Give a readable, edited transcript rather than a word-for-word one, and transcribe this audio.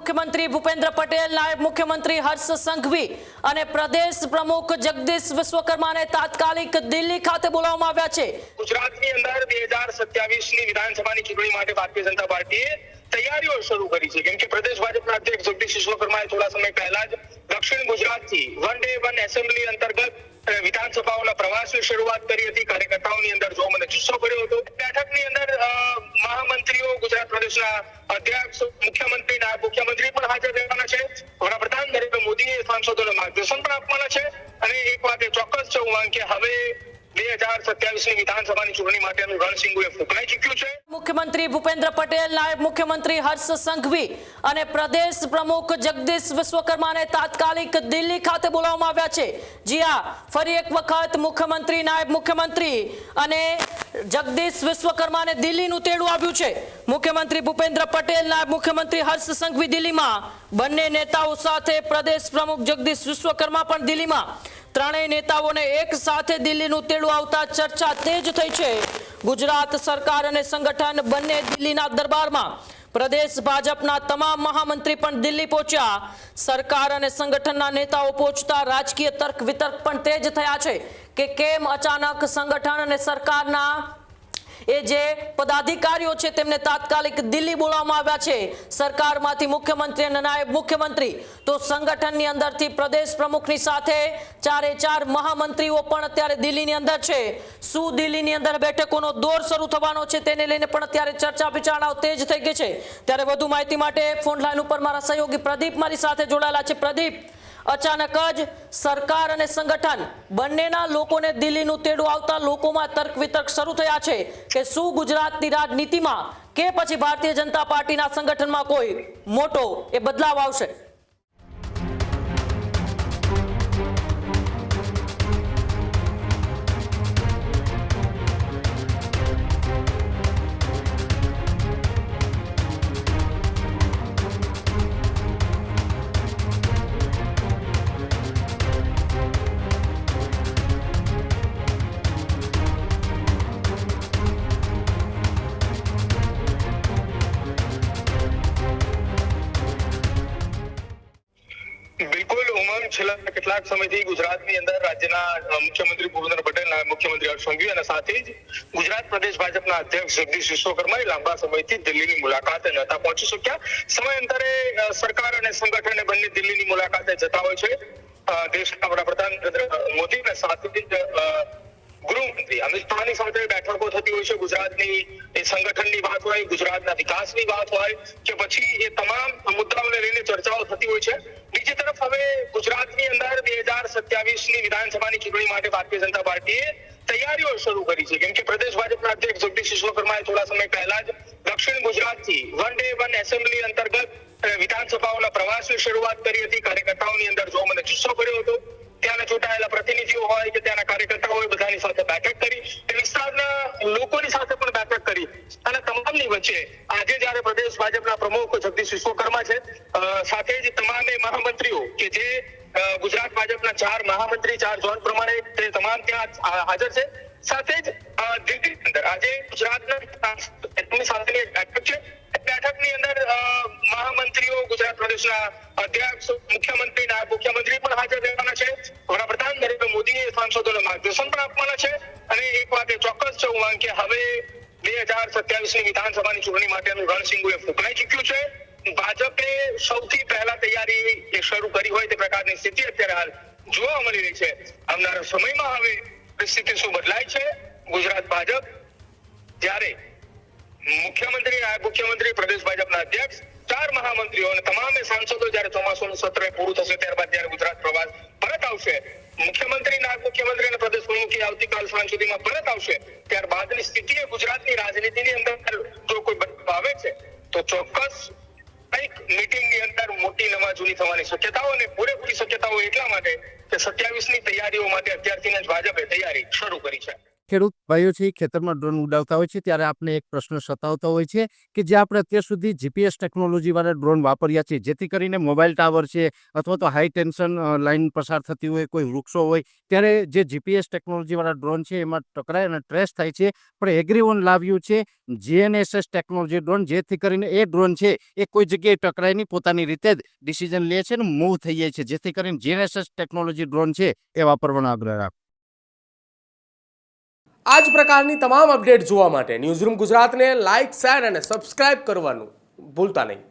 મુખ્યમંત્રી ભૂપેન્દ્ર પટેલ, નાયબ મુખ્યમંત્રી હર્ષ સંઘવી અને પ્રદેશ પ્રમુખ જગદીશ વિશ્વકર્માને તાત્કાલિક દિલ્હી ખાતે બોલાવવામાં આવ્યા છે। ગુજરાતની અંદર 2027ની વિધાનસભાની ચૂંટણી માટે ભારતીય જનતા પાર્ટીએ તૈયારીઓ શરૂ કરી છે, કેમ કે પ્રદેશ ભાજપના અધ્યક્ષ જગદીશ વિશ્વકર્માએ થોડા સમય પહેલા જ દક્ષિણ ગુજરાતથી વન ડે વન એસેમ્બલી અંતર્ગત વિધાનસભાઓના પ્રવાસની શરૂઆત કરી હતી। કાર્યકર્તાઓની અંદર જો મને જુસ્સો પડ્યો હતો। બેઠકની અંદર મહામંત્રીઓ, ગુજરાત પ્રદેશના અધ્યક્ષ, મુખ્યમંત્રી, નાયબ મુખ્યમંત્રી પણ હાજર રહેવાના છે। વડાપ્રધાન નરેન્દ્ર મોદીએ સાંસદોને માર્ગદર્શન પણ આપવાના છે અને એક વાત એ ચોક્કસ છે કે હવે 2027ની વિધાનસભાની ચૂંટણી માટેનું રણસિંગુએ ફૂંકાઈ ચૂક્યું છે। મુખ્યમંત્રી ભૂપેન્દ્ર પટેલ, નાયબ મુખ્યમંત્રી હર્ષ સંઘવી અને પ્રદેશ પ્રમુખ જગદીશ વિશ્વકર્માને તાત્કાલિક દિલ્હી ખાતે બોલાવવામાં આવ્યા છે। જી હા, ફરી એક વખત મુખ્યમંત્રી, નાયબ મુખ્યમંત્રી અને જગદીશ વિશ્વકર્માને દિલ્હીનું તેડું આવ્યું છે। મુખ્યમંત્રી ભૂપેન્દ્ર પટેલ, નાયબ મુખ્યમંત્રી હર્ષ સંઘવી દિલ્હીમાં, બંને નેતાઓ સાથે પ્રદેશ પ્રમુખ જગદીશ વિશ્વકર્મા પણ દિલ્હીમાં। ત્રણેય નેતાઓને એક સાથે દિલ્હીનું તેડું આવતા ચર્ચા તેજ થઈ છે। ગુજરાત સરકાર અને સંગઠન બંને દિલ્હીના દરબારમાં। પ્રદેશ ભાજપના તમામ મહામંત્રી પણ દિલ્હી પહોંચ્યા। સરકાર અને સંગઠનના નેતાઓ પહોંચતા રાજકીય તર્ક વિતર્ક પણ તેજ થયા છે કે કેમ અચાનક સંગઠન અને સરકારના એ જે પદાધિકારીઓ છે તેમને તાત્કાલિક દિલ્હી બોલાવવામાં આવ્યા છે। સરકારમાંથી મુખ્યમંત્રી અને નાયબ મુખ્યમંત્રી, તો સંગઠનની અંદરથી પ્રદેશ પ્રમુખની સાથે ચારે ચાર મહામંત્રીઓ પણ અત્યારે દિલ્હીની અંદર છે। શું દિલ્હીની અંદર બેઠકોનો દોર શરૂ થવાનો છે તેને લઈને પણ અત્યારે ચર્ચા વિચારણાઓ તેજ થઈ ગઈ છે। ત્યારે વધુ માહિતી માટે ફોન લાઈન ઉપર મારા સહયોગી પ્રદીપ મારી સાથે જોડાયેલા છે। પ્રદીપ, અચાનક જ સરકાર અને સંગઠન બંનેના લોકોને દિલ્હીનું તેડું આવતા લોકોમાં તર્ક વિતર્ક શરૂ થયા છે કે શું ગુજરાતની રાજનીતિમાં કે પછી ભારતીય જનતા પાર્ટીના સંગઠનમાં કોઈ મોટો એ બદલાવ આવશે? બિલકુલ ઉમંગ, છેલ્લા કેટલાક સમયથી ગુજરાતની અંદર રાજ્યના મુખ્યમંત્રી ભૂપેન્દ્ર પટેલ, નાયબ મુખ્યમંત્રી હર્ષ સંઘવી અને સાથે જ ગુજરાત પ્રદેશ ભાજપના અધ્યક્ષ જગદીશ વિશ્વકર્માએ લાંબા સમયથી દિલ્હીની મુલાકાતે નહોતા પહોંચી શક્યા। સમયાંતરે સરકાર અને સંગઠને બંને દિલ્હીની મુલાકાતે જતા હોય છે। દેશના વડાપ્રધાન નરેન્દ્ર મોદી અને સાથે જ ગૃહમંત્રી અમિત શાહની સાથે બેઠકો થતી હોય છે। ગુજરાતની એ સંગઠનની વાત હોય, ગુજરાતના વિકાસની વાત હોય કે પછી એ તમામ મુદ્દાઓને લઈને ચર્ચાઓ થતી હોય છે। બીજી તરફ હવે ગુજરાતની અંદર 2027ની વિધાનસભાની ચૂંટણી માટે ભારતીય જનતા પાર્ટીએ તૈયારીઓ શરૂ કરી છે, કેમ કે પ્રદેશ ભાજપના અધ્યક્ષ જગદીશ વિશ્વકર્માએ થોડા સમય પહેલા જ દક્ષિણ ગુજરાતથી વન ડે વન એસેમ્બલી અંતર્ગત વિધાનસભાઓના પ્રવાસની શરૂઆત કરી હતી। કાર્યકર્તાઓની અંદર જો મને જુસ્સો પડ્યો હતો। ત્યાંના ચૂંટાયેલા પ્રતિનિધિઓ હોય કે ત્યાંના કાર્યકર્તાઓએ બધાની સાથે બેઠક કરી, તે વિસ્તારના લોકોની સાથે પણ બેઠક કરી અને તમામની વચ્ચે આજે જ્યારે પ્રદેશ ભાજપના પ્રમુખ જગદીશ વિશ્વકર્મા છે, સાથે જ તમામે મહામંત્રીઓ કે જે ગુજરાત ભાજપના 4 મહામંત્રી 4 ઝોન પ્રમાણે તે તમામ ત્યાં હાજર છે। સાથે જ દિલ્હી અંદર આજે ગુજરાતના સાથેની એક બેઠક છે। બેઠકની અંદર મહામંત્રીઓ, ગુજરાત પ્રદેશના અધ્યક્ષ, મુખ્યમંત્રી, નાયબ મુખ્યમંત્રી પણ હાજર રહેવાના છે। વડાપ્રધાન નરેન્દ્ર મોદીએ સાંસદોને માર્ગદર્શન પણ આપવાના છે અને એક વાત એ ચોક્કસ છે કે હવે 2027ની વિધાનસભાની ચૂંટણી માટેનું રણસિંગુએ ફૂંકાઈ ચૂક્યું છે। ભાજપે સૌથી પહેલા તૈયારી શરૂ કરી હોય તે પ્રકારની સ્થિતિ અત્યારે હાલ જોવા મળી રહી છે। આવનારા સમયમાં હવે પરિસ્થિતિ શું બદલાય છે? ગુજરાત ભાજપ જ્યારે મુખ્યમંત્રી, નાયબ મુખ્યમંત્રી, પ્રદેશ ભાજપના અધ્યક્ષ, 4 મહામંત્રીઓ અને તમામ સાંસદો જ્યારે ચોમાસાનું સત્ર પૂરું થશે ત્યારબાદ જ્યારે ગુજરાત પ્રવાસ પરત આવશે, મુખ્યમંત્રી, નાયબ મુખ્યમંત્રી અને પ્રદેશ પ્રમુખ આવતીકાલ સાંજ સુધીમાં પરત આવશે, ત્યારબાદની સ્થિતિએ ગુજરાતની રાજનીતિની અંદર જો કોઈ બદલાવ આવે છે તો ચોક્કસ એક મીટિંગની અંદર મોટી નવાજૂની થવાની શક્યતાઓ અને પૂરેપૂરી શક્યતાઓ એટલા માટે કે 27ની તૈયારીઓ માટે અત્યારથી જ ભાજપે તૈયારી શરૂ કરી છે। ખેડૂત ભાઈઓ છે ખેતરમાં ડ્રોન ઉડાવતા હોય છે ત્યારે આપને એક પ્રશ્ન સતાવતો હોય છે કે જે આપણે અત્યાર સુધી જીપીએસ ટેકનોલોજીવાળા ડ્રોન વાપર્યા છે, જેથી કરીને મોબાઈલ ટાવર છે અથવા તો હાઈ ટેન્શન લાઈન પસાર થતી હોય, કોઈ વૃક્ષો હોય, ત્યારે જે જીપીએસ ટેકનોલોજીવાળા ડ્રોન છે એમાં ટકરાય અને ટ્રેસ થાય છે. પણ એગ્રીઓન લાવ્યું છે જીએનએસએસ ટેકનોલોજી ડ્રોન, જેથી કરીને એ ડ્રોન છે એ કોઈ જગ્યાએ ટકરાય નહીં, પોતાની રીતે જ ડિસિઝન લે છે ને મૂવ થઈ જાય છે, જેથી કરીને જીએનએસએસ ટેકનોલોજી ડ્રોન છે એ વાપરવાનો આગ્રહ રાખો. આ જ પ્રકારની તમામ અપડેટ જોવા માટે ન્યૂઝરૂમ ગુજરાતને લાઇક, શેર અને સબસ્ક્રાઇબ કરવાનું ભૂલતા નહીં.